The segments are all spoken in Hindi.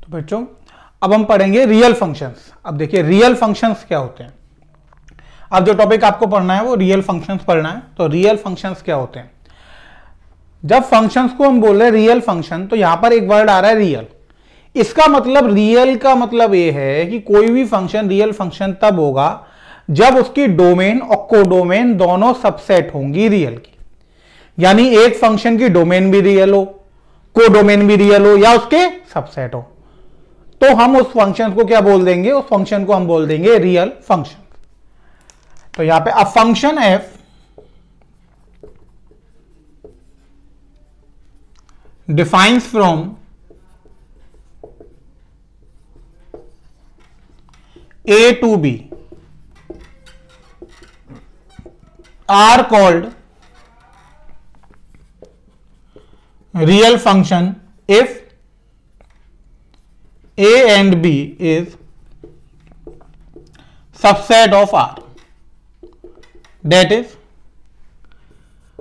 तो बच्चों अब हम पढ़ेंगे रियल फंक्शंस। अब देखिए रियल फंक्शंस क्या होते हैं। अब जो टॉपिक आपको पढ़ना है वो रियल फंक्शंस पढ़ना है। तो रियल फंक्शंस क्या होते हैं? जब फंक्शंस को हम बोल रहे हैं रियल फंक्शन, तो यहां पर एक वर्ड आ रहा है रियल। इसका मतलब रियल का मतलब ये है कि कोई भी फंक्शन रियल फंक्शन तब होगा जब उसकी डोमेन और कोडोमेन दोनों सबसेट होंगी रियल की। यानी एक फंक्शन की डोमेन भी रियल हो, कोडोमेन भी रियल हो, या उसके सबसेट हो, तो हम उस फंक्शन को क्या बोल देंगे? उस फंक्शन को हम बोल देंगे रियल फंक्शन। तो यहां पे a function F defines from A to B are called real function if A and B is subset of R. That is,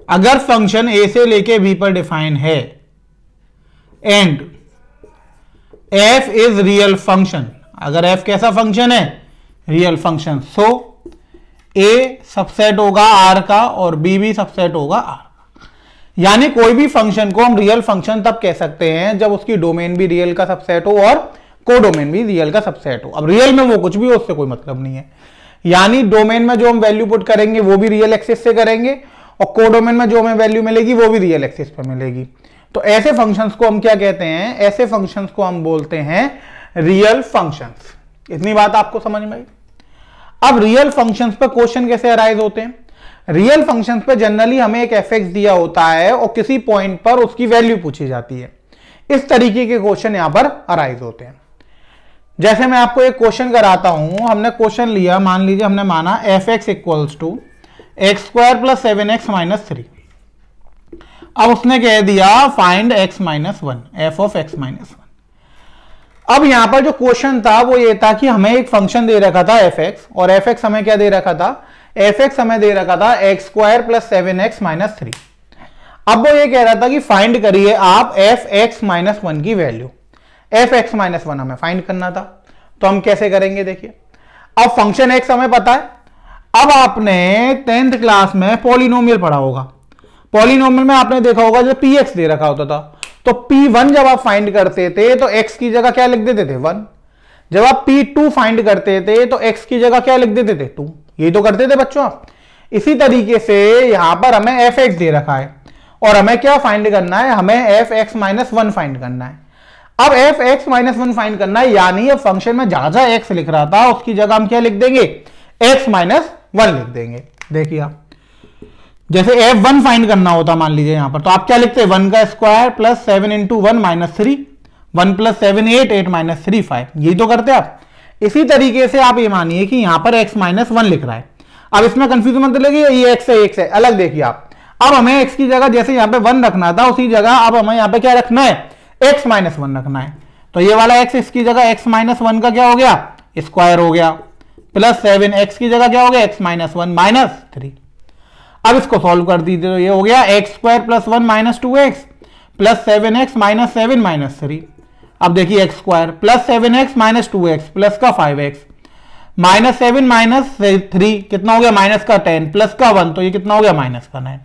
अगर फंक्शन A से लेके B पर डिफाइन है and F is real function, अगर f कैसा फंक्शन है? Real function, so a subset होगा r का और b भी सबसेट होगा r का। यानी कोई भी फंक्शन को हम रियल फंक्शन तब कह सकते हैं जब उसकी डोमेन भी रियल का सबसेट हो और कोडोमेन भी रियल का सबसेट हो। अब रियल में वो कुछ भी हो, उससे कोई मतलब नहीं है। यानी डोमेन में जो हम वैल्यू पुट करेंगे वो भी रियल एक्सिस से करेंगे और कोडोमेन में जो हमें वैल्यू मिलेगी वो भी रियल एक्सिस पे मिलेगी। तो ऐसे फंक्शंस को हम क्या कहते हैं? ऐसे फंक्शंस को हम बोलते हैं रियल फंक्शंस। इतनी बात आपको समझ में आई? अब रियल फंक्शंस पे क्वेश्चन कैसे अराइज होते हैं? रियल फंक्शंस पे जनरली हमें एक एफ दिया होता है और किसी पॉइंट पर उसकी वैल्यू पूछी जाती है। इस तरीके के क्वेश्चन यहां पर अराइज होते हैं। जैसे मैं आपको एक क्वेश्चन कराता हूं। हमने क्वेश्चन लिया, मान लीजिए हमने माना f x equals to x square plus 7x minus 3। अब उसने कह दिया find x minus 1, f of x minus 1। अब यहां पर जो क्वेश्चन था वो ये था कि हमें एक फंक्शन दे रखा था एफ एक्स, और एफ एक्स हमें क्या दे रखा था? एफ एक्स हमें दे रखा था x square plus 7x minus 3। अब वो ये कह रहा था कि फाइंड करिए आप एफ एक्स माइनस 1 की वैल्यू। एफ एक्स माइनस 1 हमें फाइंड करना था, तो हम कैसे करेंगे? देखिए, अब फंक्शन एक्स हमें पता है। अब आपने 10th क्लास में पॉलिनोमियल पढ़ा होगा। पॉलिनोमियल में आपने देखा होगा जब पी एक्स दे रखा होता था, तो P1 जब आप फाइंड करते थे तो x की जगह क्या लिख देते थे? 1। जब आप P2 फाइंड करते थे तो x की जगह क्या लिख देते थे? 2। यही तो करते थे बच्चों आप। इसी तरीके से यहां पर हमें fx दे रखा है और हमें क्या फाइंड करना है? हमें fx माइनस 1 फाइंड करना है। अब fx माइनस 1 फाइंड करना है, यानी अब फंक्शन में जहां जहां x लिख रहा था उसकी जगह हम क्या लिख देंगे? x माइनस 1 लिख देंगे। देखिए आप, जैसे f1 फाइंड करना होता मान लीजिए यहां पर, तो आप क्या लिखते हैं? 1 का square plus 7 into 1 minus 3, 1 plus 7 8, 8 minus 3 5। यही तो करते आप। इसी तरीके से आप ये मानिए कि यहां पर x माइनस 1 लिख रहा है। अब इसमें कंफ्यूजन मत लगे, ये x है, x है, अलग देखिए आप। अब हमें x की जगह जैसे यहां पे 1 रखना था, उसी जगह अब हमें यहां पे क्या रखना है? x माइनस 1 रखना है। तो ये वाला x, इसकी जगह x माइनस 1 का क्या हो गया? स्क्वायर हो गया, प्लस 7 x की जगह क्या हो गया? x minus 1 minus 3। अब इसको सॉल्व कर दीजिए तो ये हो गया x square plus 1 minus 2x plus 7x minus 7 minus 3। अब देखिए x square plus 7x minus 2x plus का 5x माइनस 7 माइनस 3 कितना हो गया? माइनस का 10 प्लस का 1, तो ये कितना हो गया? माइनस का 9।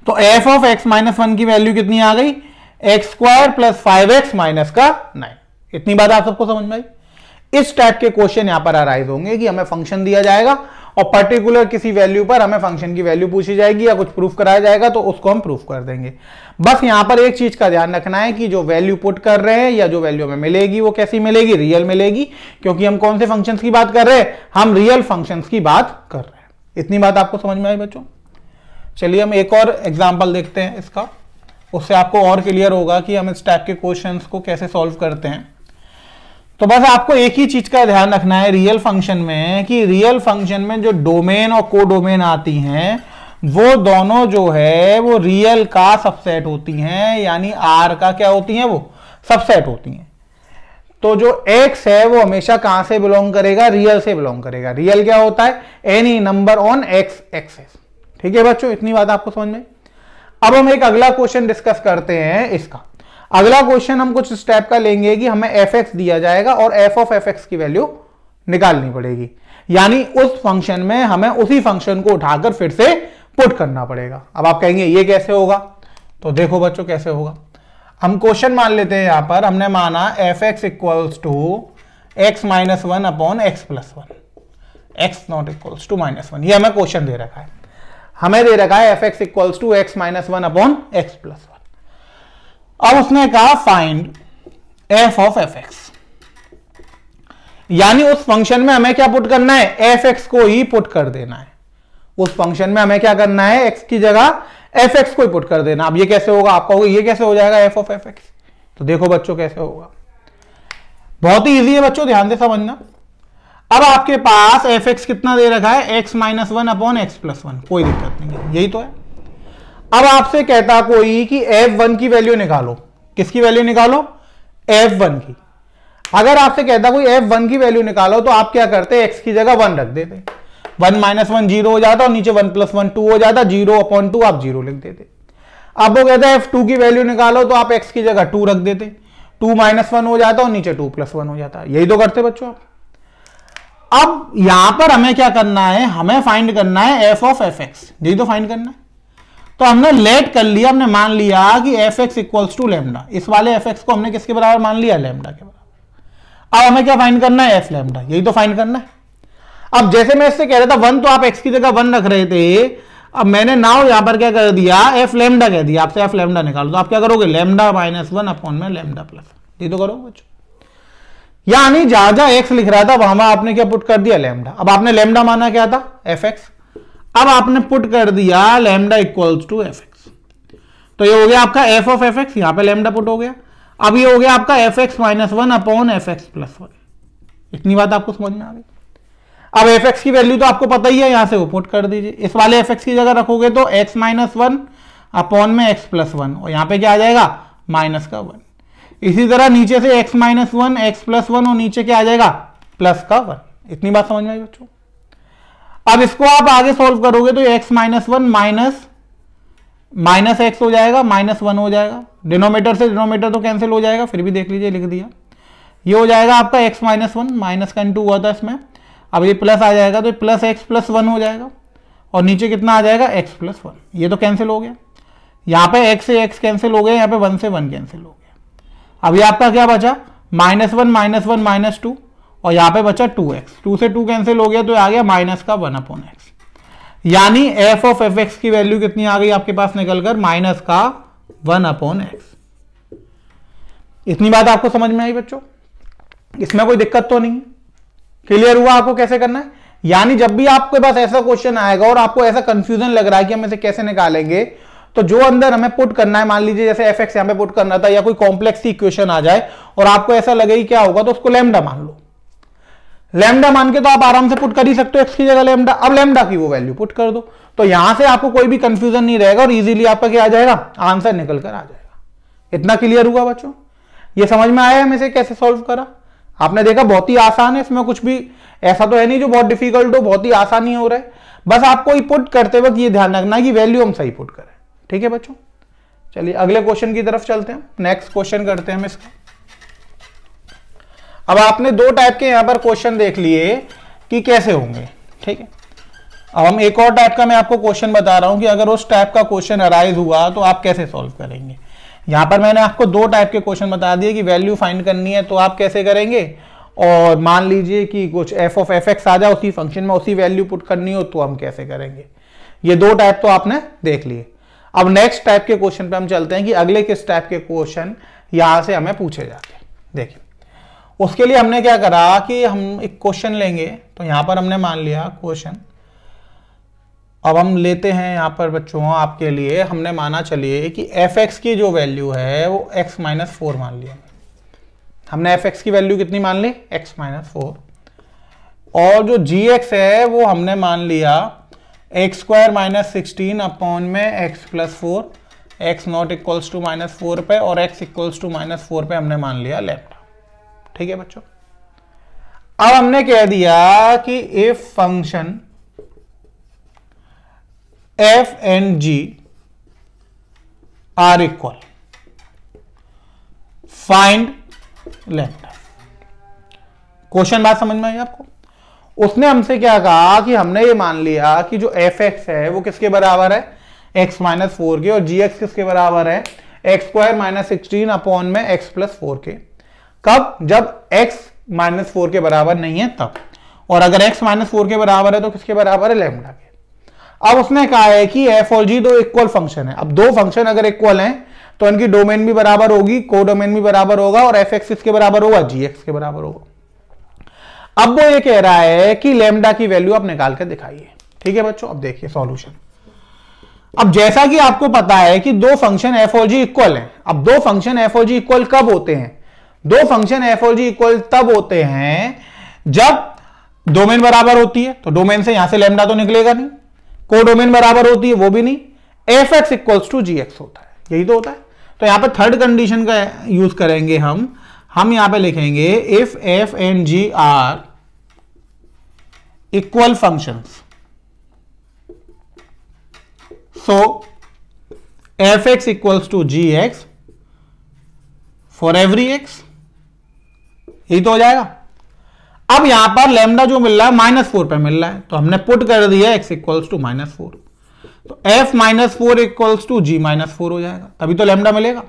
तो एफ ऑफ x माइनस 1 की वैल्यू कितनी आ गई? X square plus 5x minus का 9। इतनी बात आप सबको समझ में आई? इस टाइप के क्वेश्चन यहां पर अराइज होंगे कि हमें फंक्शन दिया जाएगा और पर्टिकुलर किसी वैल्यू पर हमें फंक्शन की वैल्यू पूछी जाएगी या कुछ प्रूफ कराया जाएगा, तो उसको हम प्रूफ कर देंगे। बस यहां पर एक चीज का ध्यान रखना है कि जो वैल्यू पुट कर रहे हैं या जो वैल्यू हमें मिलेगी वो कैसी मिलेगी? रियल मिलेगी, क्योंकि हम कौन से फंक्शंस की बात कर रहे हैं? हम रियल फंक्शंस की बात कर रहे हैं। इतनी बात आपको समझ में आई बच्चों? चलिए हम एक और एग्जाम्पल देखते हैं इसका, उससे आपको और क्लियर होगा कि हम इस टाइप के क्वेश्चन को कैसे सॉल्व करते हैं। तो बस आपको एक ही चीज का ध्यान रखना है रियल फंक्शन में, कि रियल फंक्शन में जो डोमेन और कोडोमेन आती हैं वो दोनों जो है वो रियल का सबसेट होती हैं, यानी आर का क्या होती हैं? वो सबसेट होती हैं। तो जो x है वो हमेशा कहां से बिलोंग करेगा? रियल से बिलोंग करेगा। रियल क्या होता है? Any number on x axis. ठीक है बच्चों, इतनी बात आपको समझ में? अब हम एक अगला क्वेश्चन डिस्कस करते हैं इसका। अगला क्वेश्चन हम कुछ स्टेप का लेंगे कि हमें एफ एक्स दिया जाएगा और एफ ऑफ एफ एक्स की वैल्यू निकालनी पड़ेगी, यानी उस फंक्शन में हमें उसी फंक्शन को उठाकर फिर से पुट करना पड़ेगा। अब आप कहेंगे ये कैसे होगा, तो देखो बच्चों कैसे होगा। हम क्वेश्चन मान लेते हैं, यहां पर हमने माना f x equals to x minus one upon x plus one, x not equals to minus one. ये हमें क्वेश्चन दे रखा है, हमें दे रखा है f x equals to x minus one upon x plus one. अब उसने कहा find f of f x, यानी उस फंक्शन में हमें क्या पुट करना है, एफ एक्स को ही पुट कर देना है। उस फंक्शन में हमें क्या करना है, एक्स की जगह एफ एक्स को ही पुट कर देना। अब ये कैसे होगा, आप कहोगे ये कैसे हो जाएगा एफ ऑफ एफ एक्स, तो देखो बच्चों कैसे होगा, बहुत ही इजी है बच्चों, ध्यान से समझना। अब आपके पास एफ एक्स कितना दे रखा है, x minus one upon x plus one, कोई दिक्कत नहीं है, यही तो है। अब आपसे कहता कोई कि f1 की वैल्यू निकालो, किसकी वैल्यू निकालो, f1 की। अगर आपसे कहता कोई f1 की वैल्यू निकालो तो आप क्या करते, x की जगह 1 रख देते, 1 माइनस 1 जीरो हो जाता और नीचे 1 प्लस 1 2 हो जाता, 0 अपॉन 2 आप 0 लिख देते। अब वो कहता है f2 की वैल्यू निकालो तो आप x की जगह 2 रख देते, 2 माइनस 1 हो जाता और नीचे 2 प्लस 1 हो जाता, यही तो करते बच्चों आप। अब यहां पर हमें क्या करना है, हमें फाइंड करना है एफ ऑफ एफ एक्स, यही तो फाइंड करना है। तो हमने लेट कर लिया, हमने मान लिया कि f x equals to lambda, इस वाले एफ एक्स को हमने किसके बराबर मान लिया, लैम्डा के बराबर। अब हमें क्या फाइंड करना है, एफ लैम्डा, यही तो फाइंड करना है। अब जैसे मैं इससे कह रहा था 1, तो आप एक्स की जगह 1 रख रहे थे, अब मैंने नाउ यहां पर क्या कर दिया, एफ लैम्डा कह दिया, आपसे एफ लैम्डा निकालो, तो आप क्या करोगे, लैम्डा माइनस 1 अपॉन में लैम्डा प्लस, ये तो करोगे बच्चों। यानी जहां जहां एक्स लिख रहा था वहां आपने क्या पुट कर दिया, लैम्डा। अब आपने लैम्डा माना क्या था, एफ एक्स, अब आपने पुट कर दिया lambda equals to f x, तो ये हो गया आपका एफ ऑफ एफ एक्स, यहां पे लैम्डा पुट हो गया। अब ये हो गया आपका F x minus one upon F x plus one, इतनी बात आपको समझ में आ गई। अब एफ एक्स की वैल्यू तो आपको पता ही है, यहां से वो पुट कर दीजिए, इस वाले एफ एक्स की जगह रखोगे तो एक्स माइनस वन अपॉन में एक्स प्लस वन, और यहां पे क्या आ जाएगा, माइनस का 1। इसी तरह नीचे से x minus one x plus one और नीचे क्या आ जाएगा, प्लस का 1। इतनी बात समझ में आई बच्चों। अब इसको आप आगे सॉल्व करोगे तो x minus one minus x हो जाएगा, माइनस 1 हो जाएगा, डिनोमीटर से डिनोमीटर तो कैंसिल हो जाएगा, फिर भी देख लीजिए लिख दिया। ये हो जाएगा आपका x माइनस वन, माइनस का इंटू हुआ था इसमें, अब ये प्लस आ जाएगा तो प्लस एक्स प्लस 1 हो जाएगा, और नीचे कितना आ जाएगा, x प्लस 1, ये तो कैंसिल हो गया। यहाँ पे x से x कैंसिल हो गया, यहाँ पे 1 से 1 कैंसिल हो गया। अभी आपका क्या बचा, माइनस वन माइनस 2, और यहाँ पे बचा 2x, 2 से 2 कैंसिल हो गया तो आ गया माइनस का 1 अपॉन एक्स। यानी एफ ऑफ एफ एक्स की वैल्यू कितनी आ गई आपके पास निकलकर, माइनस का 1 अपॉन एक्स। इतनी बात आपको समझ में आई बच्चों, इसमें कोई दिक्कत तो नहीं, क्लियर हुआ आपको कैसे करना है। यानी जब भी आपके पास ऐसा क्वेश्चन आएगा और आपको ऐसा कंफ्यूजन लग रहा है कि हम इसे कैसे निकालेंगे, तो जो अंदर हमें पुट करना है, मान लीजिए जैसे एफ एक्स यहां पे पुट करना था, या कोई कॉम्प्लेक्स सी इक्वेशन आ जाए और आपको ऐसा लगे कि क्या होगा, तो उसको लैम्डा मान लो। लैम्डा मान के तो आप आराम से पुट कर ही सकते हो एक्स की जगह लैम्डा। अब लैम्डा की वो वैल्यू पुट कर दो, तो यहां से आपको कोई भी कंफ्यूजन नहीं रहेगा और इजीली आपका क्या आ जाएगा, आंसर निकल कर आ जाएगा। इतना क्लियर हुआ बच्चों, ये समझ में आया हम इसे कैसे सॉल्व करा। आपने देखा बहुत ही आसान है, इसमें कुछ भी ऐसा तो है नहीं जो बहुत डिफिकल्ट हो, बहुत ही आसानी हो रहा है। बस आपको ही पुट करते वक्त ये ध्यान रखना कि वैल्यू हम सही पुट करें, ठीक है बच्चों। चलिए अगले क्वेश्चन की तरफ चलते हैं, नेक्स्ट क्वेश्चन करते हैं हम इसका। अब आपने 2 टाइप के यहां पर क्वेश्चन देख लिए कि कैसे होंगे, ठीक है। अब हम एक और टाइप का मैं आपको क्वेश्चन बता रहा हूं कि अगर उस टाइप का क्वेश्चन अराइज हुआ तो आप कैसे सॉल्व करेंगे। यहां पर मैंने आपको 2 टाइप के क्वेश्चन बता दिए कि वैल्यू फाइंड करनी है तो आप कैसे करेंगे, और मान लीजिए कि कुछ एफ ऑफ एफ एक्स आ जाए उसी फंक्शन में, उसी वैल्यू पुट करनी हो तो हम कैसे करेंगे। ये 2 टाइप तो आपने देख लिए। अब नेक्स्ट टाइप के क्वेश्चन पे हम चलते हैं कि अगले किस टाइप के क्वेश्चन यहां से हमें पूछे जाते हैं। देखिए उसके लिए हमने क्या करा कि हम एक क्वेश्चन लेंगे, तो यहां पर हमने मान लिया क्वेश्चन। अब हम लेते हैं यहां पर बच्चों आपके लिए, हमने माना चलिए कि एफ एक्स की जो वैल्यू है वो x माइनस 4 मान लिया। हमने एफ एक्स की वैल्यू कितनी मान ली, x माइनस 4, और जो जी एक्स है वो हमने मान लिया एक्स स्क्वायर माइनस 16 अपॉन में x plus 4, x not equals to minus 4 पे, और एक्स इक्वल्स टू माइनस 4 पे हमने मान लिया लैम्डा, ठीक है बच्चों। अब हमने कह दिया कि if function f and g are equal, find lambda. Question बात समझ में आई आपको? उसने हमसे क्या कहा कि हमने ये मान लिया कि जो एफ एक्स है वो किसके बराबर है, एक्स माइनस 4 के, और जी एक्स किसके बराबर है, एक्स स्क्वायर माइनस 16 अपॉन में एक्स प्लस 4 के। कब? जब एक्स माइनस 4 के बराबर नहीं है तब, और अगर एक्स माइनस 4 के बराबर है तो किसके बराबर है, लैम्डा के। अब उसने कहा है कि एफ और जी दो इक्वल फंक्शन है। अब दो फंक्शन अगर इक्वल हैं तो इनकी डोमेन भी बराबर होगी, कोडोमेन भी बराबर होगा, और एफ एक्स किसके बराबर होगा, जी एक्स के बराबर होगा। अब वो ये कह रहा है कि लैम्डा की वैल्यू आप निकाल कर दिखाइए। ठीक है बच्चों, अब देखिए सॉल्यूशन। अब जैसा कि आपको पता है कि दो फंक्शन एफ और जी इक्वल हैं। अब दो फंक्शन एफ और जी इक्वल कब होते हैं, दो फंक्शन एफ और जी इक्वल तब होते हैं जब डोमेन बराबर होती है, तो डोमेन से यहां से लैम्डा तो निकलेगा नहीं, कोडोमेन बराबर होती है वो भी नहीं, f x equals to g x होता है, यही तो होता है। तो यहां पे थर्ड कंडीशन का यूज करेंगे हम यहां पे लिखेंगे if f and g are equal functions, so f x equals to g x for every x, यही तो हो जाएगा। अब यहां पर लैम्डा जो मिल रहा है -4 पे मिल रहा है, तो हमने पुट कर दिया एक्स इक्वल्स टू -4, तो f -4 इक्वल्स टू जी -4 हो जाएगा, तभी तो लैम्डा मिलेगा।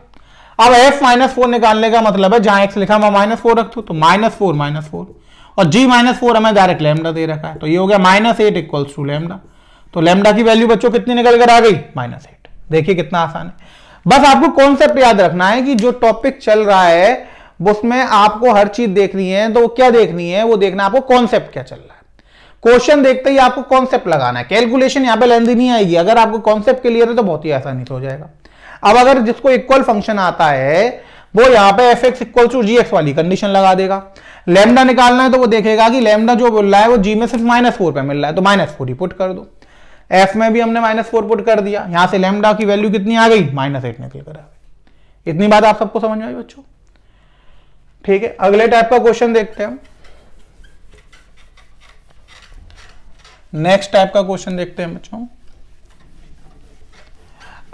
अब f -4 निकालने का मतलब है जहां x लिखा मैं -4 रख दूं तो -4 और g -4 हमें डायरेक्ट लैम्डा दे रखा है, तो ये हो गया -8 इक्वल्स टू लैम्डा। तो लैम्डा की वैल्यू बच्चों कितनी निकल कर आ गई, -8। देखिए कितना आसान है। बस आपको कॉन्सेप्ट याद रखना है कि जो टॉपिक चल रहा है उसमें आपको हर चीज देखनी है, तो वो क्या देखनी है, वो देखना आपको कॉन्सेप्ट क्या चल रहा है। क्वेश्चन देखते ही आपको कॉन्सेप्ट लगाना है, कैलकुलेशन यहां पे लेंदी नहीं आएगी। अगर आपको कॉन्सेप्ट क्लियर है तो बहुत ही आसानी से हो जाएगा। अब अगर जिसको इक्वल फंक्शन आता है वो यहां पे f x equal to g x वाली कंडीशन लगा देगा। लैम्डा निकालना है तो वो देखेगा कि लैम्डा जो बोल रहा है वो जी में सिर्फ -4 पे मिल रहा है, तो -4 ही पुट कर दो। एफ में भी हमने -4 पुट कर दिया, यहां से लैम्डा की वैल्यू कितनी आ गई, -8 निकल कर आ गई। इतनी बात आप सबको समझ में आई बच्चों? ठीक है, अगले टाइप का क्वेश्चन देखते हैं हम। नेक्स्ट टाइप का क्वेश्चन देखते हैं बच्चों।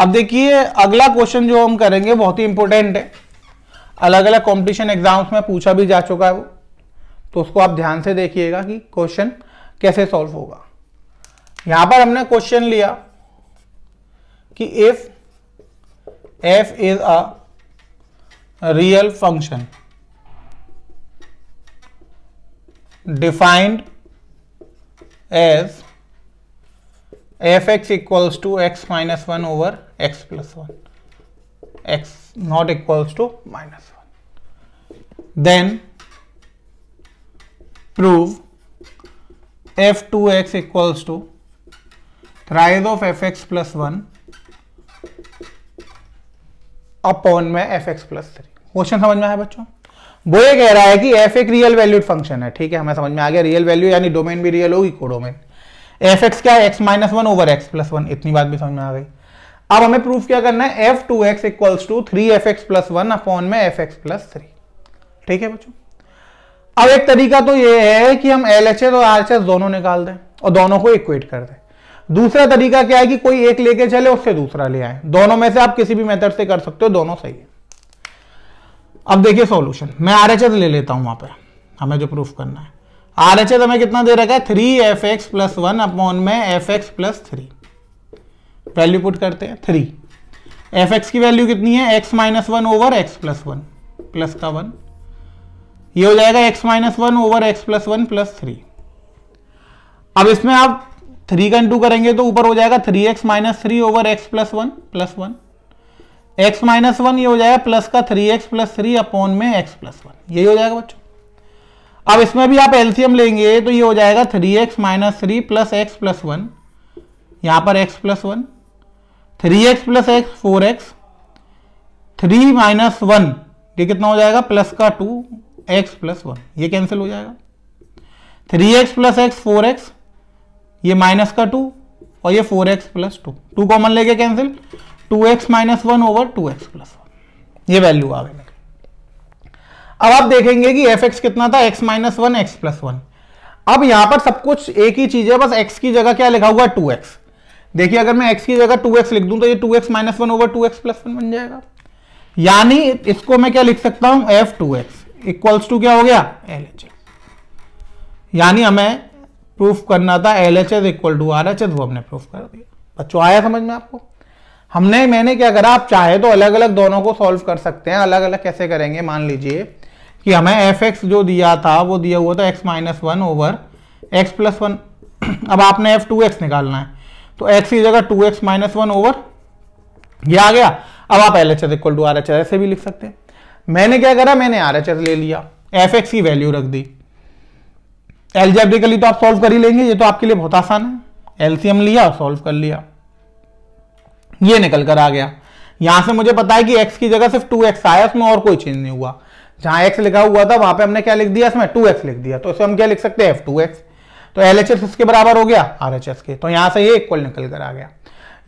अब देखिए अगला क्वेश्चन जो हम करेंगे बहुत ही इंपॉर्टेंट है, अलग अलग कंपटीशन एग्जाम्स में पूछा भी जा चुका है वो, तो उसको आप ध्यान से देखिएगा कि क्वेश्चन कैसे सॉल्व होगा। यहां पर हमने क्वेश्चन लिया कि if f is a real function defined as f x equals to x minus 1 over x plus 1, x not equals to -1, then prove f2x equals to thrice of fx plus 1 upon में fx plus 3। क्वेश्चन समझ में आया बच्चों? वो ये कह रहा है कि f एक रियल वैल्यूड फंक्शन है। ठीक है, हमें समझ में आ गया, रियल वैल्यू यानी डोमेन भी रियल होगी, कोडोमेन। एफ एक्स क्या है, x -1 ओवर x प्लस 1, इतनी बात भी समझ में आ गई। अब हमें प्रूफ क्या करना है, f2x equals to 3fx plus 1 upon में fx प्लस 3। ठीक है बच्चों, अब एक तरीका तो ये है कि हम LHS और RHS दोनों निकाल दें और दोनों को इक्वेट कर दें। दूसरा तरीका क्या है कि कोई एक लेके चले उससे दूसरा ले आए। दोनों में से आप किसी भी मेथड से कर सकते हो, दोनों सही है। अब देखिए सॉल्यूशन, मैं RHS ले लेता हूं, वहां पे हमें जो प्रूफ करना है। RHS हमें कितना दे रखा है, 3fx प्लस 1 अपॉन में fx प्लस 3। वैल्यू पुट करते हैं 3। fx की वैल्यू कितनी है, x minus 1 over x plus 1 plus का 1, ये हो जाएगा x minus 1 over x plus 1 plus 3। अब इसमें आप 3 का इंटू करेंगे तो ऊपर हो जाएगा 3x minus 3 over x plus 1 plus 1, x minus 1 ये हो जाएगा प्लस का 3x प्लस 3 अपॉन में x प्लस 1, यही हो जाएगा बच्चों। अब इसमें भी आप एलसीएम लेंगे तो ये हो जाएगा 3x minus 3 plus x plus 1, यहां पर x plus 1, 3x plus x 4x, 3 minus 1 ये कितना हो जाएगा, प्लस का 2x प्लस 1, ये कैंसिल हो जाएगा। 3x प्लस x 4x, ये माइनस का 2 और ये 4x प्लस 2, 2 कॉमन लेके cancel, 2x minus 1 over 2x plus 1, ये वैल्यू आ गई। अब आप देखेंगे कि fx कितना था, x माइनस 1 x प्लस 1। अब यहां पर सब कुछ एक ही चीज है, बस x की जगह क्या लिखा हुआ है, 2x। देखिए अगर मैं x की जगह 2x लिख दूं तो ये 2x minus 1 over 2x plus 1 बन जाएगा। यानी इसको मैं क्या लिख सकता हूं, f2x इक्वल्स टू क्या हो गया, LHS। यानी हमें प्रूफ करना था LHS इक्वल टू RHS, वो हमने प्रूफ कर दिया। बच्चों आया समझ में आपको? मैंने क्या करा, आप चाहे तो अलग अलग दोनों को सॉल्व कर सकते हैं। अलग अलग कैसे करेंगे, मान लीजिए कि हमें fx जो दिया था वो दिया हुआ था x-1 ओवर x+1। अब आपने f2x निकालना है, तो x की जगह 2x-1 ओवर ये आ गया। अब आप LHS इक्वल टू RHS ऐसे भी लिख सकते हैं। मैंने क्या करा, मैंने RHS ले लिया, fx की वैल्यू रख दी। एल्जेब्रिकली तो आप सॉल्व कर ही लेंगे, ये तो आपके लिए बहुत आसान है। एलसीएम लिया और सॉल्व कर लिया, ये निकल कर आ गया। यहां से मुझे पता है कि x की जगह सिर्फ 2x आया, उसमें और कोई चेंज नहीं हुआ। जहां x लिखा हुआ था वहां पे हमने क्या लिख दिया, इसमें 2x लिख दिया, तो इसे हम क्या लिख सकते हैं, f2x। तो LHS इसके बराबर हो गया RHS के, तो यहां से ये इक्वल निकल कर आ गया।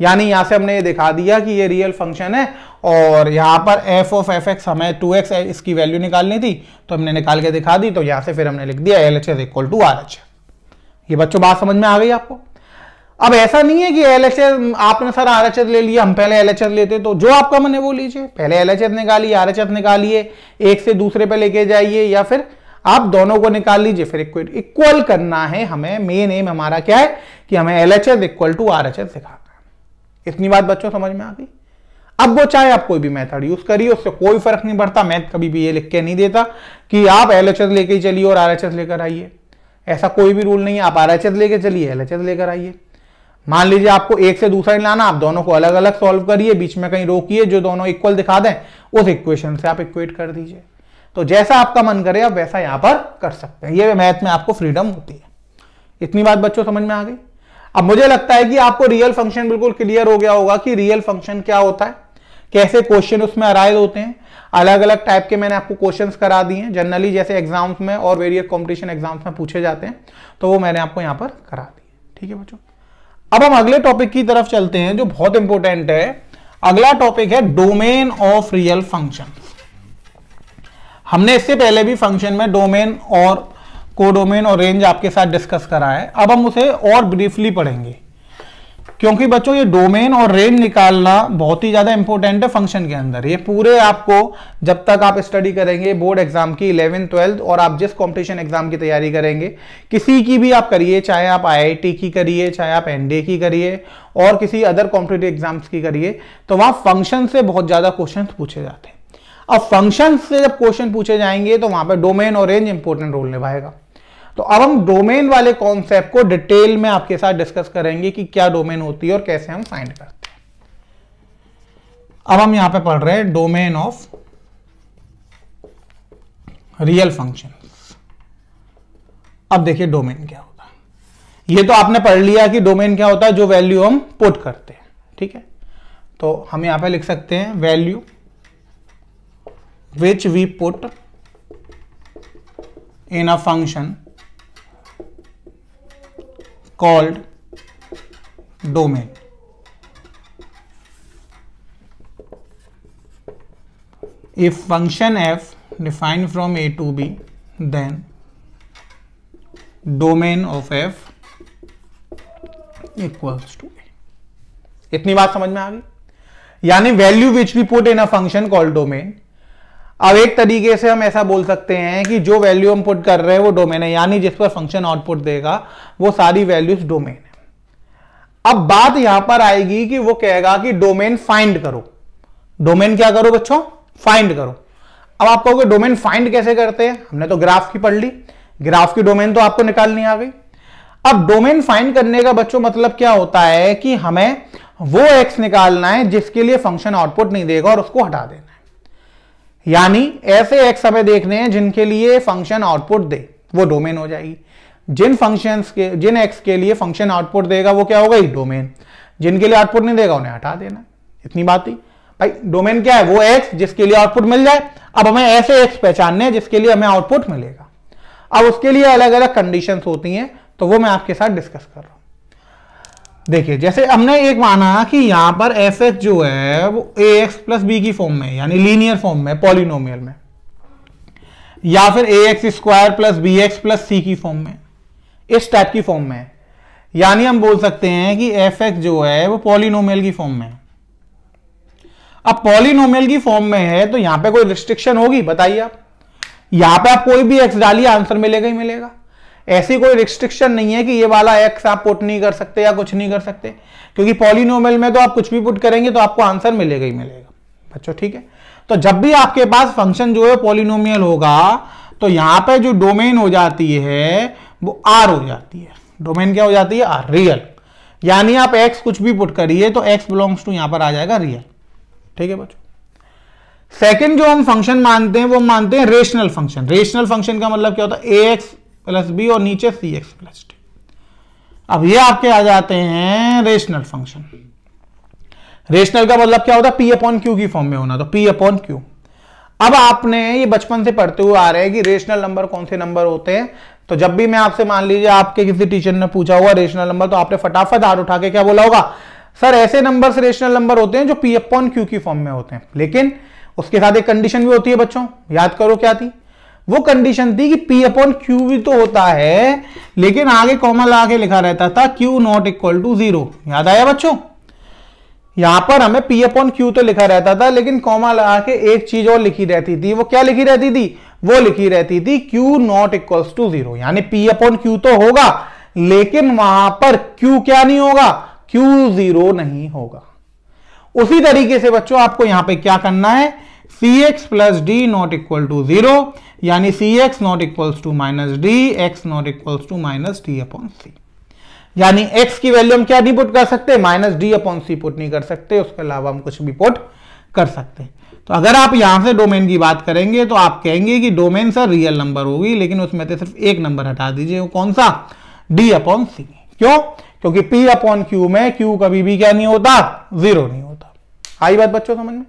यानी यहां से हमने ये दिखा दिया कि ये रियल फंक्शन है, और यहां पर f ऑफ fx हमें 2x इसकी वैल्यू निकालनी थी, तो हमने निकाल के दिखा दी। तो यहां से फिर हमने लिख दिया LHS इक्वल टू RHS। ये बच्चों बात समझ में आ गई आपको? अब ऐसा नहीं है कि LHS आपने सर RHS ले लिया, हम पहले LHS लेते, तो जो आपका मन है वो लीजिए। पहले LHS निकालिए, RHS निकालिए, एक से दूसरे पे लेके जाइए, या फिर आप दोनों को निकाल लीजिए, फिर इक्वल करना है हमें। मेन एम हमारा क्या है कि हमें LHS इक्वल टू RHS दिखाना है। इतनी बात बच्चों समझ में आ गई? अब वो चाहे आप कोई भी मेथड यूज करिए, उससे कोई फर्क नहीं पड़ता। मैथ कभी भी ये लिख के नहीं देता कि आप LHS लेके ही चलिए और RHS लेकर आइए, ऐसा कोई भी रूल नहीं है। आप RHS लेके चलिए, LHS लेकर आइए। मान लीजिए आपको एक से दूसरा नहीं लाना, आप दोनों को अलग अलग सॉल्व करिए, बीच में कहीं रोकिए, जो दोनों इक्वल दिखा दें उस इक्वेशन से आप इक्वेट कर दीजिए। तो जैसा आपका मन करे आप वैसा यहां पर कर सकते हैं। ये मैथ में आपको फ्रीडम होती है। इतनी बात बच्चों समझ में आ गई? अब मुझे लगता है कि आपको रियल फंक्शन बिल्कुल क्लियर हो गया होगा कि रियल फंक्शन क्या होता है, कैसे क्वेश्चन उसमें अराइज होते हैं। अलग अलग टाइप के मैंने आपको क्वेश्चंस करा दिए हैं, जनरली जैसे एग्जाम्स में और वेरियस कॉम्पिटिशन एग्जाम्स में पूछे जाते हैं, तो वो मैंने आपको यहां पर करा दिए। ठीक है बच्चों, अब हम अगले टॉपिक की तरफ चलते हैं जो बहुत इंपॉर्टेंट है। अगला टॉपिक है डोमेन ऑफ रियल फंक्शन। हमने इससे पहले भी फंक्शन में डोमेन और कोडोमेन और रेंज आपके साथ डिस्कस करा है। अब हम उसे और ब्रीफली पढ़ेंगे, क्योंकि बच्चों ये डोमेन और रेंज निकालना बहुत ही ज्यादा इंपॉर्टेंट है फंक्शन के अंदर। ये पूरे आपको जब तक आप स्टडी करेंगे बोर्ड एग्जाम की 11th 12th और आप जिस कंपटीशन एग्जाम की तैयारी करेंगे, किसी की भी आप करिए, चाहे आप IIT की करिए, चाहे आप NDA की करिए और किसी अदर कॉम्पिटिटिव एग्जाम्स की करिए, तो वहां फंक्शन से बहुत ज्यादा क्वेश्चन पूछे जाते हैं। अब फंक्शन से जब क्वेश्चन पूछे जाएंगे तो वहां पर डोमेन और रेंज इंपॉर्टेंट रोल निभाएगा। तो अब हम डोमेन वाले कॉन्सेप्ट को डिटेल में आपके साथ डिस्कस करेंगे कि क्या डोमेन होती है और कैसे हम फाइंड करते हैं। अब हम यहां पे पढ़ रहे हैं डोमेन ऑफ रियल फंक्शंस। अब देखिए डोमेन क्या होता है। ये तो आपने पढ़ लिया कि डोमेन क्या होता है, जो वैल्यू हम पुट करते हैं। ठीक है, तो हम यहां पे लिख सकते हैं value which we put in a function called domain. If function f defined from a to b, then domain of f equals to a. इतनी बात समझ में आ गई? यानी value which we put in a function called domain. अब एक तरीके से हम ऐसा बोल सकते हैं कि जो वैल्यू हम पुट कर रहे हैं वो डोमेन है, यानी जिस पर फंक्शन आउटपुट देगा वो सारी वैल्यूज डोमेन है। अब बात यहां पर आएगी कि वो कहेगा कि डोमेन फाइंड करो। डोमेन क्या करो बच्चों? फाइंड करो। अब आप कहोगे डोमेन फाइंड कैसे करते हैं? हमने तो ग्राफ की पढ़ ली, ग्राफ की डोमेन तो आपको निकालनी आ गई। अब डोमेन फाइंड करने का बच्चों मतलब क्या होता है कि हमें वो एक्स निकालना है जिसके लिए फंक्शन आउटपुट नहीं देगा और उसको हटा देना है। यानी ऐसे एक्स हमें देखने हैं जिनके लिए फंक्शन आउटपुट दे, वो डोमेन हो जाएगी। जिन एक्स के लिए फंक्शन आउटपुट देगा वो क्या होगा? डोमेन। जिनके लिए आउटपुट नहीं देगा उन्हें हटा देना। इतनी बात ही भाई। डोमेन क्या है? वो एक्स जिसके लिए आउटपुट मिल जाए। अब हमें ऐसे एक्स पहचानने हैं जिसके लिए हमें आउटपुट मिलेगा। अब उसके लिए अलग अलग कंडीशंस होती हैं, तो वो मैं आपके साथ डिस्कस कर रहा हूं। देखिए, जैसे हमने एक माना कि यहां पर एफ एक्स जो है वो ए एक्स प्लस बी की फॉर्म में, यानी लीनियर फॉर्म में, पॉलिनोमियल में, या फिर A x square plus B x plus C की फॉर्म में, इस टाइप की फॉर्म में। यानी हम बोल सकते हैं कि एफ एक्स जो है वो पॉलिनोमियल की फॉर्म में है। अब पॉलिनोमियल की फॉर्म में है तो यहां पे कोई रिस्ट्रिक्शन होगी, बताइए आप। यहां पे आप कोई भी एक्स डालिए, आंसर मिलेगा ही मिलेगा। ऐसी कोई रिस्ट्रिक्शन नहीं है कि ये वाला एक्स आप पुट नहीं कर सकते या कुछ नहीं कर सकते, क्योंकि पॉलिनोमियल में तो आप कुछ भी पुट करेंगे तो आपको आंसर मिलेगा ही मिलेगा बच्चों, ठीक है। तो जब भी आपके पास फंक्शन जो है पॉलिनोमियल होगा तो यहां पे जो डोमेन हो जाती है वो आर हो जाती है। डोमेन क्या हो जाती है? R, real. यानी आप एक्स कुछ भी पुट करिए तो एक्स बिलोंग्स टू यहां पर आ जाएगा रियल, ठीक है बच्चों। सेकंड जो हम फंक्शन मानते हैं वो मानते हैं रेशनल फंक्शन। रेशनल फंक्शन का मतलब क्या होता है? ए एक्स प्लस बी और नीचे सी एक्स प्लस डी। अब ये आपके आ जाते हैं रेशनल फंक्शन। रेशनल का मतलब क्या होता है? पी अपॉन क्यू की फॉर्म में होना, तो पी अपॉन क्यू। अब आपने ये बचपन से पढ़ते हुए आ रहे हैं कि रेशनल नंबर कौन से नंबर होते हैं। तो जब भी मैं आपसे, मान लीजिए आपके किसी टीचर ने पूछा हुआ रेशनल नंबर, तो आपने फटाफट हाथ उठा के क्या बोला होगा? सर ऐसे नंबर से रेशनल नंबर होते हैं जो पी अपॉन क्यू की फॉर्म में होते हैं। लेकिन उसके साथ एक कंडीशन भी होती है बच्चों, याद करो क्या थी वो कंडीशन? थी कि पी अपॉन क्यू भी तो होता है, लेकिन आगे कॉमा लगा के लिखा रहता था क्यू नॉट इक्वल टू 0। याद आया बच्चों? यहां पर हमें पी अपॉन क्यू तो लिखा रहता था, लेकिन कॉमा लगा के एक चीज और लिखी रहती थी। वो क्या लिखी रहती थी? वो लिखी रहती थी क्यू नॉट इक्वल्स टू 0। यानी पी अपॉन क्यू तो होगा, लेकिन वहां पर क्यू क्या नहीं होगा? क्यू 0 नहीं होगा। उसी तरीके से बच्चों आपको यहां पे क्या करना है? C x plus D not equal to 0, यानी C x not equals to minus D, x not equals to minus D upon C. यानी x की वैल्यू हम क्या नहीं पुट कर सकते? माइनस डी अपॉन सी पुट नहीं कर सकते, उसके अलावा हम कुछ भी पुट कर सकते। तो अगर आप यहां से डोमेन की बात करेंगे तो आप कहेंगे कि डोमेन सर रियल नंबर होगी, लेकिन उसमें से सिर्फ एक नंबर हटा दीजिए, वो कौन सा? डी अपॉन सी। क्यों? क्योंकि p अपॉन क्यू में q कभी भी क्या नहीं होता? 0 नहीं होता। आई बात बच्चों समझ में?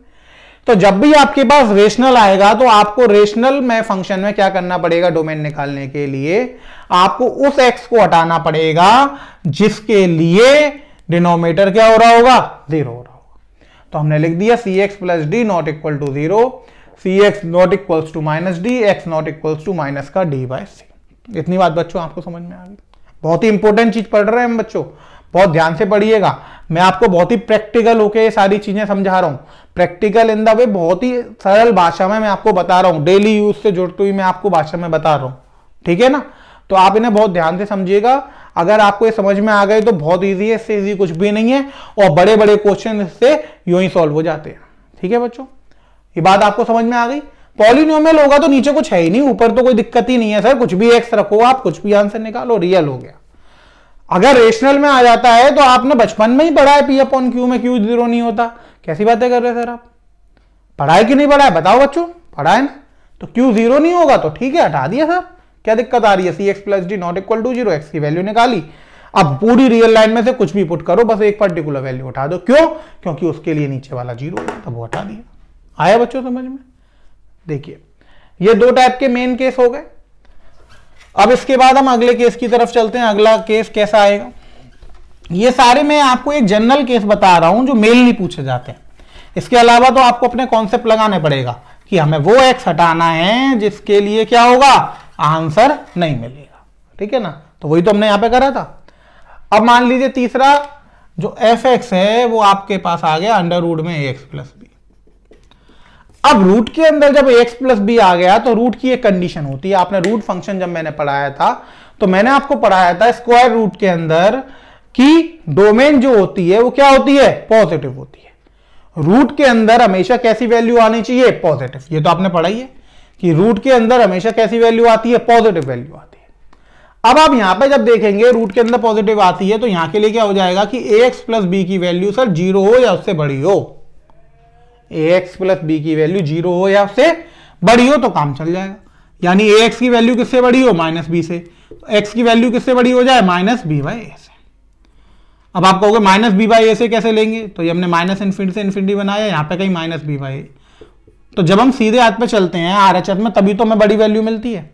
तो जब भी आपके पास रेशनल आएगा तो आपको रेशनल में फंक्शन में क्या करना पड़ेगा? डोमेन निकालने के लिए आपको उस x को हटाना पड़ेगा जिसके लिए डिनोमिनेटर क्या हो रहा होगा? 0 हो रहा होगा। तो हमने लिख दिया C x plus D not equal to 0, C x not equals to minus D, x not equals to माइनस का डी बाय सी। इतनी बात बच्चों आपको समझ में आ गई? बहुत ही इंपॉर्टेंट चीज पढ़ रहे हैं हम बच्चों, बहुत ध्यान से पढ़िएगा। मैं आपको बहुत ही प्रैक्टिकल होके ये सारी चीजें समझा रहा हूं, प्रैक्टिकल इन द वे, बहुत ही सरल भाषा में मैं आपको बता रहा हूं, डेली यूज से जुड़ती हुई मैं आपको भाषा में बता रहा हूं, ठीक है ना। तो आप इन्हें बहुत ध्यान से समझिएगा। अगर आपको ये समझ में आ गए तो बहुत इजी है, इससे इजी कुछ भी नहीं है, और बड़े बड़े क्वेश्चन इससे यूं ही सॉल्व हो जाते हैं, ठीक है बच्चों। ये बात आपको समझ में आ गई? पॉलिनोमियल होगा तो नीचे कुछ है ही नहीं, ऊपर तो कोई दिक्कत ही नहीं है सर, कुछ भी एक्स रखो, आप कुछ भी आंसर निकालो, रियल हो गया। अगर रेशनल में आ जाता है तो आपने बचपन में ही पढ़ा है पी अपॉन क्यू में क्यू 0 नहीं होता। कैसी बातें कर रहे हैं सर आप? पढ़ा है कि नहीं पढ़ा है? बताओ बच्चों, पढ़ा है ना? तो क्यू 0 नहीं होगा तो ठीक है, हटा दिया सर, क्या दिक्कत आ रही है? C x plus D not equal to 0, x की वैल्यू निकाली। अब पूरी रियल लाइन में से कुछ भी पुट करो, बस एक पर्टिकुलर वैल्यू उठा दो। क्यों? क्योंकि उसके लिए नीचे वाला 0 है, तब वो हटा दिया। आया बच्चों समझ में? देखिए ये दो टाइप के मेन केस हो गए। अब इसके बाद हम अगले केस की तरफ चलते हैं। अगला केस कैसा आएगा? ये सारे मैं आपको एक जनरल केस बता रहा हूं जो मेल नहीं पूछे जाते हैं। इसके अलावा तो आपको अपने कॉन्सेप्ट लगाने पड़ेगा कि हमें वो एक्स हटाना है जिसके लिए क्या होगा? आंसर नहीं मिलेगा, ठीक है ना। तो वही तो हमने यहां पे करा था। अब मान लीजिए तीसरा जो एफ एक्स है वो आपके पास आ गया अंडर रूट में ए एक्स प्लस बी। अब रूट के अंदर जब एक्स प्लस बी आ गया तो रूट की एक कंडीशन होती है। आपने रूट फंक्शन जब मैंने पढ़ाया था तो मैंने आपको पढ़ाया था स्क्वायर रूट के अंदर कि डोमेन जो होती है वो क्या होती है? पॉजिटिव होती है। रूट के अंदर हमेशा कैसी वैल्यू आनी चाहिए? पॉजिटिव। ये तो आपने पढ़ा ही है कि रूट के अंदर हमेशा कैसी वैल्यू आती है? पॉजिटिव वैल्यू आती है। अब आप यहां पे जब देखेंगे रूट के अंदर पॉजिटिव आती है तो यहां के लिए क्या हो जाएगा कि ए एक्स प्लस बी की वैल्यू सर 0 हो या उससे बड़ी हो। ए एक्स प्लस बी की वैल्यू 0 हो या उससे बड़ी हो तो काम चल जाएगा। यानी ए एक्स की वैल्यू किससे बड़ी हो? माइनस बी से। तो एक्स की वैल्यू किससे बड़ी हो जाए? माइनस बी बाई ए से। अब आप कहोगे माइनस बी बाई ए से कैसे लेंगे? तो ये हमने माइनस इन्फिनिटी से इन्फिनिटी बनाया, यहाँ पे कहीं माइनस बी बाई ए। तो जब हम सीधे हाथ पे चलते हैं आरएचएस में तभी तो हमें बड़ी वैल्यू मिलती है।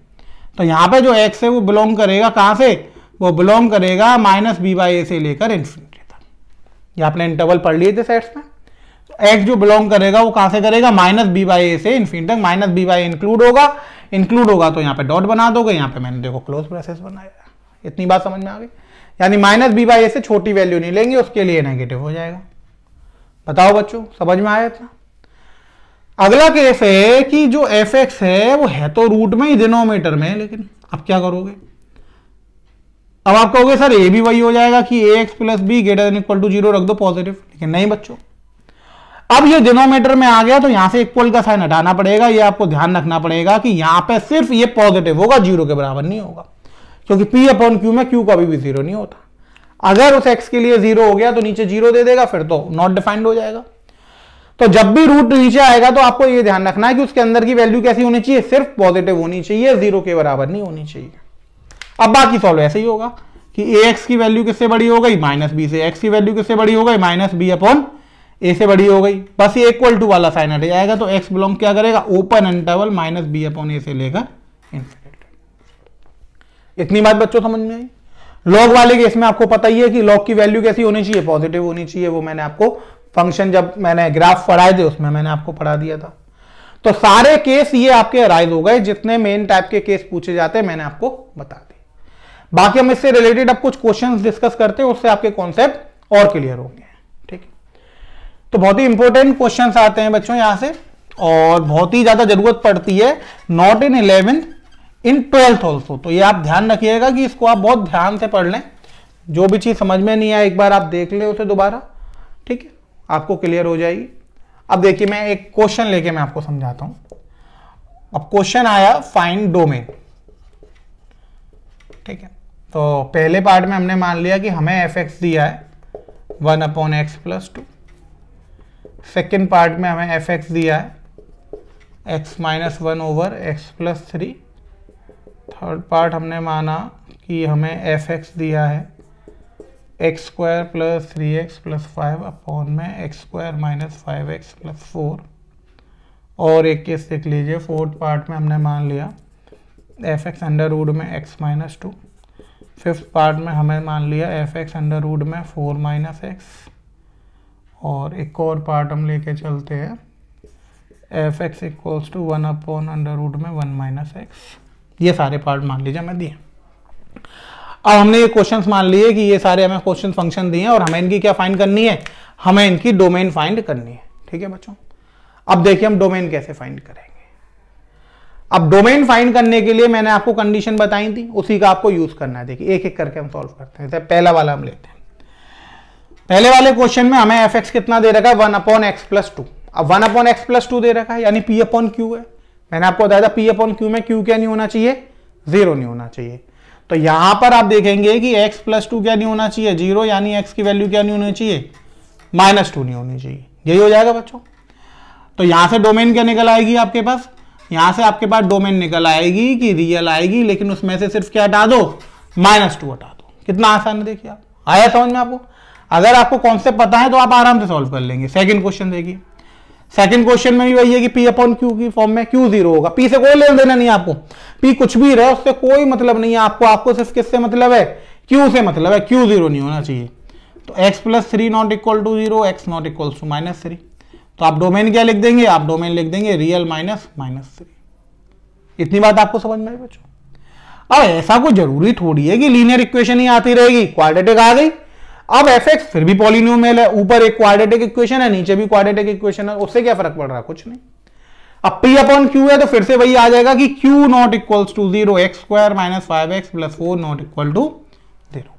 तो यहाँ पे जो एक्स है वो बिलोंग करेगा कहां से? वो बिलोंग करेगा माइनस बी बाई ए से लेकर इन्फिनिटी तक। ये आपने इंटरवल पढ़ लिए थे सेट्स में। एक्स जो बिलोंग करेगा वो कहां से करेगा? माइनस बी बाई ए से इन्फिनिटी तक। माइनस बी बाई इंक्लूड होगा तो यहाँ पे डॉट बना दोगे, यहाँ पे मैंने देखो क्लोज ब्रेसेस बनाया। इतनी बात समझ में आ गई? यानी माइनस बी बाई ए से छोटी वैल्यू नहीं लेंगे, उसके लिए नेगेटिव हो जाएगा। बताओ बच्चों समझ में आया इतना? अगला केस है कि जो एफ एक्स है वो है तो रूट में ही डिनोमिनेटर में, लेकिन अब क्या करोगे, अब आप कहोगे सर ए भी वही हो जाएगा कि A x plus B greater than equal to 0 रख दो पॉजिटिव, लेकिन नहीं बच्चों, अब ये डिनोमिनेटर में आ गया तो यहां से इक्वल का साइन हटाना पड़ेगा। ये आपको ध्यान रखना पड़ेगा कि यहां पे सिर्फ ये पॉजिटिव होगा, 0 के बराबर नहीं होगा, क्योंकि P अपॉन Q में Q कभी भी 0 नहीं होता। अगर उस x के लिए 0 हो गया तो नीचे 0 दे देगा, फिर तो नॉट डिफाइंड हो जाएगा। तो जब भी रूट नीचे आएगा तो आपको ये ध्यान रखना है कि उसके अंदर की वैल्यू कैसी होनी चाहिए, सिर्फ पॉजिटिव होनी चाहिए, 0 के बराबर नहीं होनी चाहिए। अब बाकी सॉल्व ऐसे ही होगा कि ax की वैल्यू किससे बड़ी हो गई, माइनस बी से, x की वैल्यू किससे बड़ी हो गई, माइनस बी अपॉन ए से बड़ी हो गई, बस ये इक्वल टू वाला साइन हट जाएगा, तो x बिलोंग क्या करेगा, open interval minus B upon A से लेकर इन्फिनिटी। इतनी बात बच्चों समझ में आई। लॉग वाले केस में आपको पता ही है कि लॉग की वैल्यू कैसी होनी चाहिए, पॉजिटिव होनी चाहिए। वो मैंने आपको फंक्शन जब मैंने ग्राफ पढ़ाए थे उसमें मैंने आपको पढ़ा दिया था। तो सारे केस ये आपके अराइज हो गए, जितने मेन टाइप के केस पूछे जाते हैं मैंने आपको बता दिए। बाकी हम इससे रिलेटेड अब कुछ क्वेश्चंस डिस्कस करते हैं, उससे आपके कॉन्सेप्ट और क्लियर होंगे। ठीक है, तो बहुत ही इंपॉर्टेंट क्वेश्चंस आते हैं बच्चों यहां से, और बहुत ही ज्यादा जरूरत पड़ती है, not in 11 in 12th also. तो ये आप ध्यान रखिएगा कि इसको आप बहुत ध्यान से पढ़ लें, जो भी चीज समझ में नहीं आए एक बार आप देख ले उसे दोबारा, ठीक है, आपको क्लियर हो जाएगी। अब देखिए मैं एक क्वेश्चन लेके मैं आपको समझाता हूं। अब क्वेश्चन आया फाइंड डोमेन, ठीक है। तो पहले पार्ट में हमने मान लिया कि हमें एफ एक्स दिया है 1 upon x plus 2, second part में हमें एफ एक्स दिया है x minus 1 over x plus 3, third part हमने माना कि हमें एफ एक्स दिया है x square plus 3x plus 5 upon में x square minus 5x plus 4, और एक केस देख लीजिए, फोर्थ पार्ट में हमने मान लिया एफ एक्स अंडर रूट में x माइनस 2, फिफ्थ पार्ट में हमें मान लिया एफ एक्स अंडर रूट में 4 माइनस एक्स, और एक और पार्ट हम लेके चलते हैं f x equals to 1 upon under root में 1 माइनस एक्स। ये सारे पार्ट मान लीजिए मैं दिए। अब हमने ये क्वेश्चंस मान लिए कि ये सारे हमें क्वेश्चन फंक्शन दिए हैं और हमें इनकी क्या फाइंड करनी है, हमें इनकी डोमेन फाइंड करनी है। ठीक है बच्चों, अब देखिए हम डोमेन कैसे फाइंड करेंगे। अब डोमेन फाइंड करने के लिए मैंने आपको कंडीशन बताई थी, उसी का आपको यूज करना है। देखिए एक एक करके हम सॉल्व करते हैं। पहला वाला हम लेते हैं। पहले वाले क्वेश्चन में हमें एफ एक्स कितना दे रखा है, 1 अपॉन एक्स प्लस 2। अब 1 अपॉन एक्स प्लस 2 दे रखा है, यानी पी अपॉन क्यू है। मैंने आपको बताया था पी अपॉन क्यू में क्यू क्या नहीं होना चाहिए, 0 नहीं होना चाहिए। तो यहां पर आप देखेंगे कि x प्लस 2 क्या नहीं होना चाहिए, 0, यानी x की वैल्यू क्या नहीं होनी चाहिए, -2 नहीं होनी चाहिए। यही हो जाएगा बच्चों। तो यहां से डोमेन क्या निकल आएगी आपके पास, यहां से आपके पास डोमेन निकल आएगी कि रियल आएगी, लेकिन उसमें से सिर्फ क्या हटा दो, -2 हटा दो। कितना आसान है देखिए, आप आया समझ में आपको। अगर आपको कॉन्सेप्ट पता है तो आप आराम से सॉल्व कर लेंगे। सेकंड क्वेश्चन देखिए, सेकंड क्वेश्चन में भी वही है कि P अपॉन Q की फॉर्म में Q 0 होगा। P से कोई लेना देना नहीं है आपको, P कुछ भी रहे उससे कोई मतलब नहीं है आपको सिर्फ किससे मतलब है, Q से मतलब है। Q 0 नहीं होना चाहिए। तो x plus 3 not equal to 0, x not equal to -3। तो आप डोमेन क्या लिख देंगे, आप डोमेन लिख देंगे रियल -3। इतनी बात आपको समझ में आई बच्चों। अब ऐसा कोई जरूरी थोड़ी है कि लीनियर इक्वेशन ही आती रहेगी, क्वाड्रेटिक आ गई। अब एफ एक्स फिर भी पॉलिनोमियल है, ऊपर एक क्वाड्रेटिक इक्वेशन है, नीचे भी क्वाड्रेटिक इक्वेशन है, उससे क्या फर्क पड़ रहा है, कुछ नहीं। अब P अपॉन Q है तो फिर से वही आ जाएगा कि Q not equals to 0, x square minus 5x plus 4 not equal to 0।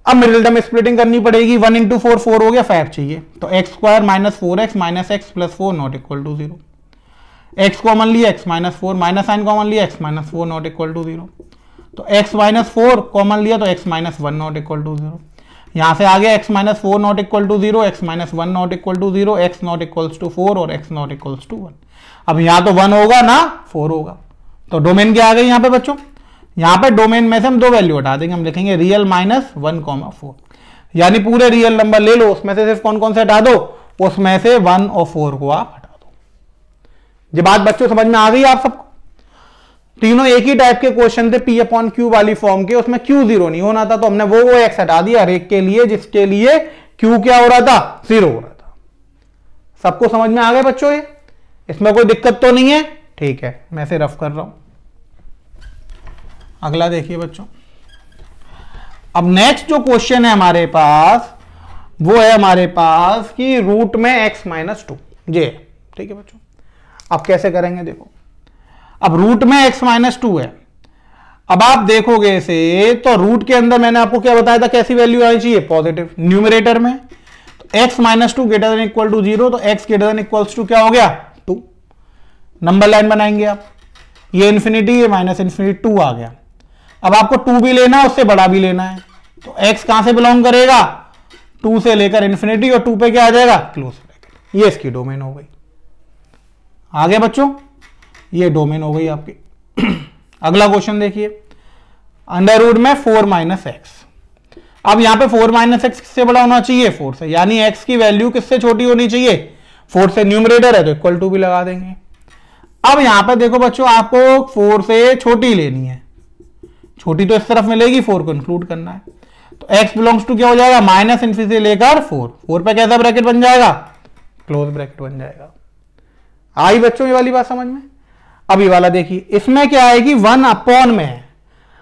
अब मिडिल टर्म स्प्लिटिंग करनी पड़ेगी, 1 इंटू 4 4 हो गया, 5 चाहिए। तो x square minus 4x minus x plus 4 not equal to 0। X common लिया, x minus 4, minus sign common लिया, x minus 4 not equal to 0। तो एक्स माइनस 4 कॉमन लिया तो x minus 1 not equal to 0। यहां से आ गया x minus 4 not equal to 0, x minus 1 not equal to 0, x not equals to 4 और x नॉट इक्वल्स टू 1। अब यहां तो 1 होगा ना 4 होगा। तो डोमेन क्या आ गई यहां पे बच्चों, यहां पे डोमेन में से हम 2 वैल्यू हटा देंगे, हम लिखेंगे रियल -1, 4। यानी पूरे रियल नंबर ले लो, उसमें से सिर्फ कौन कौन से हटा दो, उसमें से 1 और 4 को आप हटा दो। ये बात बच्चों समझ में आ गई आप सबको। तीनों एक ही टाइप के क्वेश्चन थे P अपॉन Q वाली फॉर्म के, उसमें Q 0 नहीं होना था, तो हमने वो x हटा दिया हर एक के लिए जिसके लिए Q क्या हो रहा था, 0 हो रहा था। सबको समझ में आ गए बच्चों, ये इसमें कोई दिक्कत तो नहीं है, ठीक है। मैं इसे रफ कर रहा हूं। अगला देखिए बच्चों, अब नेक्स्ट जो क्वेश्चन है हमारे पास वो है हमारे पास कि रूट में x माइनस 2 ये, ठीक है बच्चों। अब कैसे करेंगे देखो, अब रूट में x माइनस 2 है। अब आप देखोगे इसे तो रूट के अंदर मैंने आपको क्या बताया था, कैसी वैल्यू आनी चाहिए, पॉजिटिव। न्यूमरेटर में तो x minus 2 greater than equal to 0, तो x greater than equals to क्या हो गया, 2। नंबर लाइन बनाएंगे आप, ये इन्फिनिटी, ये माइनस इन्फिनिटी, 2 आ गया। अब आपको 2 भी लेना है, उससे बड़ा भी लेना है, तो x कहां से बिलोंग करेगा, 2 से लेकर इन्फिनिटी, और 2 पे क्या आ जाएगा, क्लोज ब्रैकेट। ये इसकी डोमेन हो गई। आगे बच्चों ये डोमेन हो गई आपकी। अगला क्वेश्चन देखिए, अंडर रूट में 4 माइनस एक्स। अब यहां पे 4 माइनस एक्स किससे बड़ा होना चाहिए, 4 से, यानी x की वैल्यू किससे छोटी होनी चाहिए, 4 से। न्यूमरेटर है तो इक्वल टू भी लगा देंगे। अब यहां पे देखो बच्चों, आपको 4 से छोटी लेनी है, छोटी तो इस तरफ मिलेगी, 4 को इंक्लूड करना है, तो x बिलोंग्स टू क्या हो जाएगा, माइनस इन्फिनिटी से लेकर 4 पे कैसा ब्रैकेट बन जाएगा, क्लोज ब्रैकेट बन जाएगा। आई बच्चों ये वाली बात समझ में। अब ये वाला देखिए, इसमें क्या आएगी, 1 अपॉन में है।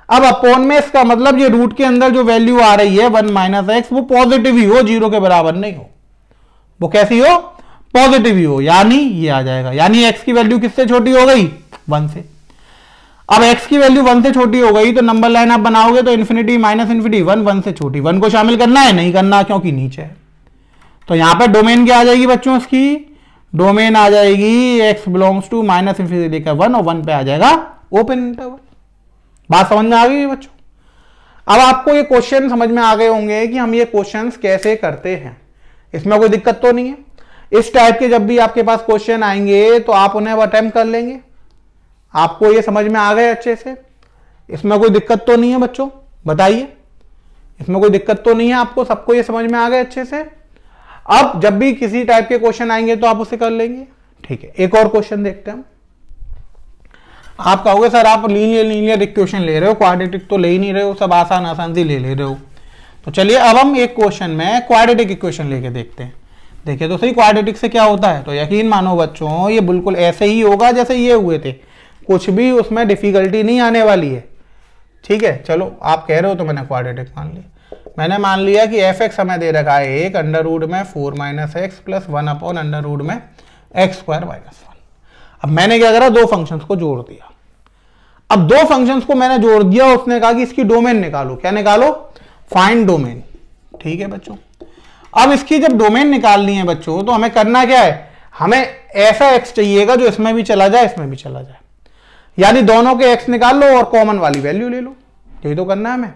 अब अपॉन में इसका मतलब ये रूट के अंदर जो वैल्यू आ रही है 1 माइनस एक्स, वो पॉजिटिव ही हो, 0 के बराबर नहीं हो, वो कैसी हो, पॉजिटिव ही हो, यानी ये आ जाएगा। यानी x की वैल्यू किससे छोटी हो गई, 1 से। अब x की वैल्यू 1 से छोटी हो गई तो नंबर लाइन आप बनाओगे तो इन्फिनिटी माइनस इन्फिनिटी, 1 से छोटी, 1 को शामिल करना है, नहीं करना क्योंकि नीचे है। तो यहां पर डोमेन क्या आ जाएगी बच्चों, इसकी डोमेन आ जाएगी x belongs to minus infinity लेकर 1, और 1 पे आ जाएगा ओपन इंटरवल। बात समझ में आ गई बच्चों। अब आपको ये क्वेश्चन समझ में आ गए होंगे कि हम ये क्वेश्चंस कैसे करते हैं, इसमें कोई दिक्कत तो नहीं है। इस टाइप के जब भी आपके पास क्वेश्चन आएंगे तो आप उन्हें अटेम्प्ट कर लेंगे। आपको ये समझ में आ गए अच्छे से, इसमें कोई दिक्कत तो नहीं है बच्चों, बताइए, इसमें कोई दिक्कत तो नहीं है आपको, सबको ये समझ में आ गए अच्छे से। अब जब भी किसी टाइप के क्वेश्चन आएंगे तो आप उसे कर लेंगे। ठीक है, एक और क्वेश्चन देखते हैं। आप कहोगे सर आप लीनियर इक्वेशन ले रहे हो, क्वाड्रेटिक तो ले ही नहीं रहे हो, सब आसान आसान सी ले रहे हो। तो चलिए अब हम एक क्वेश्चन में क्वाड्रेटिक इक्वेशन लेके देखते हैं। देखिए तो सही क्वाड्रेटिक से क्या होता है, तो यकीन मानो बच्चों ये बिल्कुल ऐसे ही होगा जैसे ये हुए थे, कुछ भी उसमें डिफिकल्टी नहीं आने वाली है। ठीक है, चलो आप कह रहे हो तो मैंने क्वाड्रेटिक मान लिया। मैंने मान लिया कि एफ एक्स हमें दे रखा है एक अंडर रूट में 4 minus x plus 1 upon under root में एक्स स्क्वायर माइनस 1। अब मैंने क्या करा, दो फंक्शंस को जोड़ दिया। अब दो फंक्शंस को मैंने जोड़ दिया, उसने कहा कि इसकी डोमेन निकालो। क्या निकालो, फाइंड डोमेन। ठीक है बच्चों, अब इसकी जब डोमेन निकालनी है बच्चों तो हमें करना क्या है, हमें ऐसा एक्स चाहिएगा जो इसमें भी चला जाए इसमें भी चला जाए, यानी दोनों के एक्स निकाल लो और कॉमन वाली वैल्यू ले लो। यही तो करना है हमें।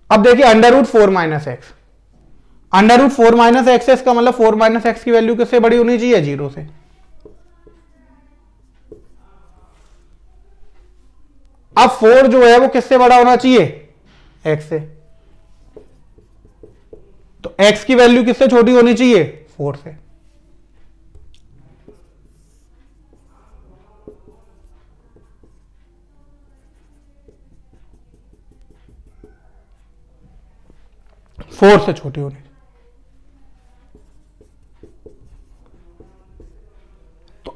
अब देखिए under root 4 minus x, under root 4 minus x, इसका मतलब 4 माइनस एक्स की वैल्यू किससे बड़ी होनी चाहिए, 0 से। अब 4 जो है वो किससे बड़ा होना चाहिए, x से। तो x की वैल्यू किससे छोटी होनी चाहिए, 4 से। फोर से छोटी होनी। तो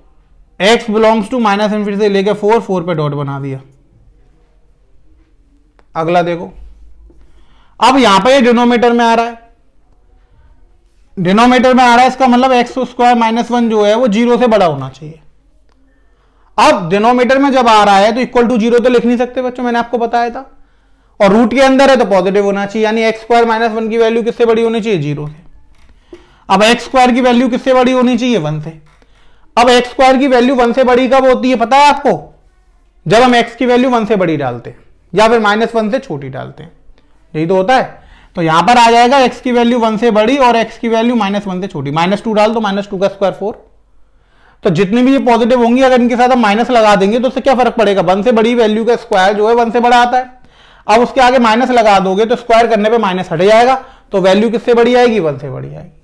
x belongs to minus infinity से लेके 4 पे डॉट बना दिया। अगला देखो, अब यहां पर ये डिनोमिनेटर में आ रहा है, डिनोमिनेटर में आ रहा है, इसका मतलब एक्स स्क्वायर माइनस 1 जो है वो 0 से बड़ा होना चाहिए। अब डिनोमिनेटर में जब आ रहा है तो इक्वल टू 0 तो लिख नहीं सकते बच्चों, मैंने आपको बताया था, और रूट के अंदर है तो पॉजिटिव होना चाहिए, यानी एक्स स्क्वायर माइनस 1 की वैल्यू किससे बड़ी होनी चाहिए, 0 से। अब एक्स स्क्वायर की वैल्यू किससे बड़ी होनी चाहिए, 1 से। अब एक्स स्क्वायर की वैल्यू 1 से बड़ी कब होती है पता है आपको, जब हम एक्स की वैल्यू 1 से बड़ी डालते हैं या फिर -1 से छोटी डालते हैं, यही तो होता है। तो यहां पर आ जाएगा x की वैल्यू 1 से बड़ी और x की वैल्यू -1 से छोटी, -2 डाल तो -2 का स्क्वायर 4। तो जितनी भी ये पॉजिटिव होंगी अगर इनके साथ हम माइनस लगा देंगे तो उससे क्या फर्क पड़ेगा, 1 से बड़ी वैल्यू का स्क्वायर जो है 1 से बड़ा आता है। अब उसके आगे माइनस लगा दोगे तो स्क्वायर करने पे माइनस हट जाएगा, तो वैल्यू किससे बड़ी आएगी, 1 से बड़ी आएगी।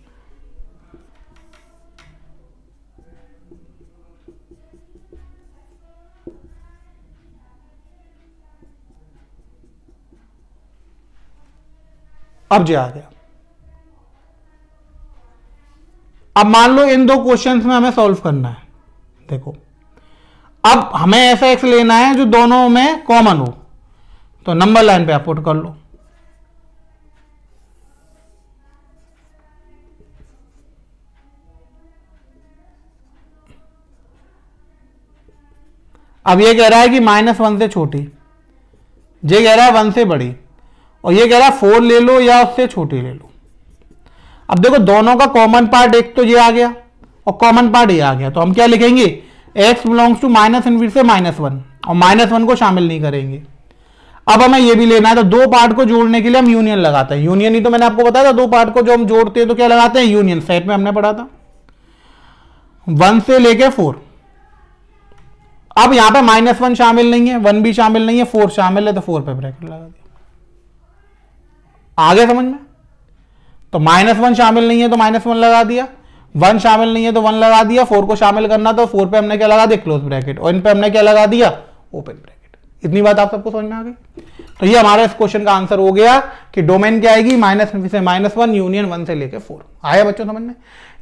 अब जो आ गया, अब मान लो इन दो क्वेश्चंस में हमें सॉल्व करना है। देखो अब हमें ऐसा एक्स लेना है जो दोनों में कॉमन हो, तो नंबर लाइन पे आप पुट कर लो। अब ये कह रहा है कि -1 से छोटी, ये कह रहा है 1 से बड़ी, और ये कह रहा है 4 ले लो या उससे छोटी ले लो। अब देखो दोनों का कॉमन पार्ट एक तो ये आ गया और कॉमन पार्ट ये आ गया, तो हम क्या लिखेंगे, x बिलोंग्स टू -∞ से -1 और -1 को शामिल नहीं करेंगे। अब हमें ये भी लेना है, तो दो पार्ट को जोड़ने के लिए हम यूनियन लगाते हैं। यूनियन ही तो मैंने आपको बताया था, दो पार्ट को जो हम जोड़ते हैं तो क्या लगाते हैं, यूनियन। सेट में हमने पढ़ा था 1 से लेके 4। अब यहां पे -1 शामिल नहीं है, 1 भी शामिल नहीं है, 4 शामिल है, तो 4 पे ब्रैकेट लगा दिया। आ गया समझ में? तो -1 शामिल नहीं है तो -1 लगा दिया, 1 शामिल नहीं है तो 1 लगा दिया, 4 को शामिल करना तो 4 पे हमने क्या लगा दिया, क्लोज ब्रैकेट, और इन पे हमने क्या लगा दिया, ओपन ब्रैकेट। इतनी बात आप सबको समझ में आ गई? तो ये हमारा इस क्वेश्चन का आंसर हो गया कि डोमेन क्या आएगी, -∞ से -1 यूनियन 1 से लेके 4। आया बच्चों समझ में?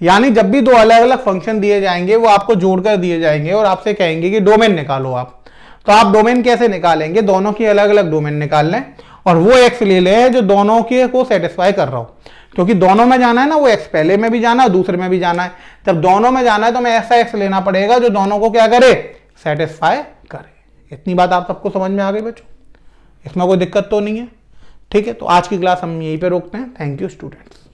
यानी जब भी दो अलग अलग फंक्शन दिए जाएंगे वो आपको जोड़कर दिए जाएंगे और आपसे कहेंगे कि डोमेन निकालो आप, तो आप डोमेन कैसे निकालेंगे, दोनों की अलग अलग डोमेन निकाल लें और वो एक्स ले लें जो दोनों के को सेटिस्फाई कर रहा हो, क्योंकि दोनों में जाना है ना, वो एक्स पहले में भी जाना है दूसरे में भी जाना है। जब दोनों में जाना है तो हमें ऐसा एक्स लेना पड़ेगा जो दोनों को क्या करे, सेटिस्फाई करे। इतनी बात आप सबको समझ में आ गई बच्चों? इसमें कोई दिक्कत तो नहीं है? ठीक है, तो आज की क्लास हम यहीं पे रोकते हैं। Thank you students.